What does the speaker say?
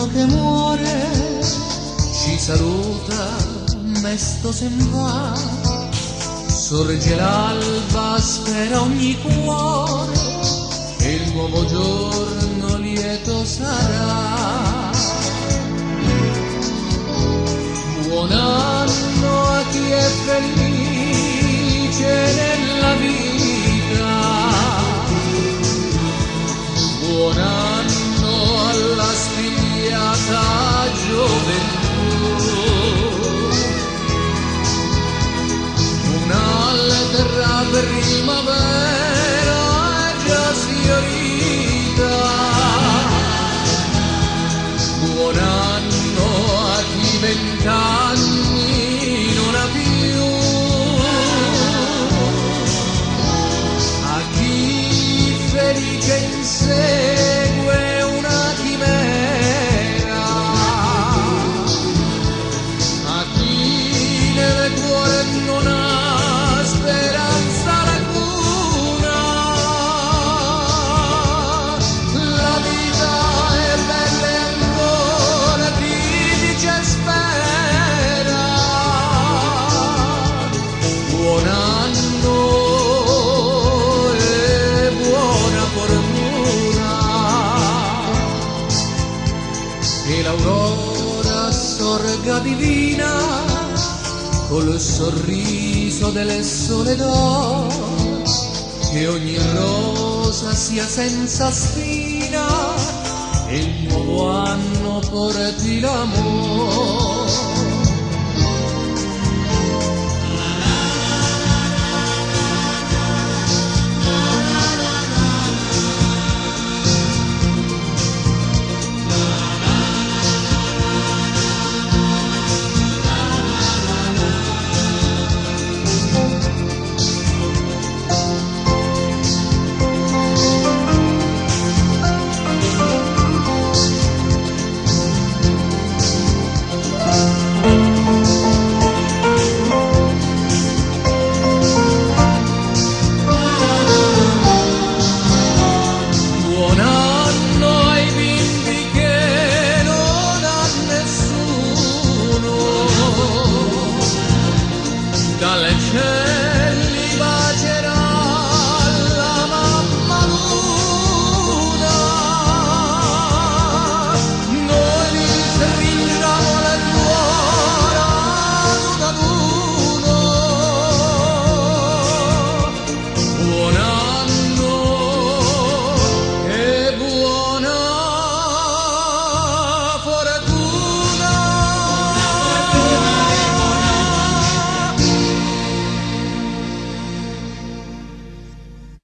anno che muore ci saluta, mesto se ne va. Sorge l'alba, spera ogni cuore e il nuovo giorno lieto sarà. Buon anno a chi è felice nella vita, buon anno alla spigliata gioventù, un'altra primavera è già sfiorita. Buon anno a chi 20 anni non ha più, a chi felice insegue una chimera, a chi nel cuore non ha speranza alcuna. La vita è bella e ancora chi dice spera. Buon anno e buona fortuna, che l'aurora sorga divina col sorriso del sole d'oro, che ogni rosa sia senza spina e il nuovo anno porti l'amore. Dalle cieli bacerà la mamma luna, noi li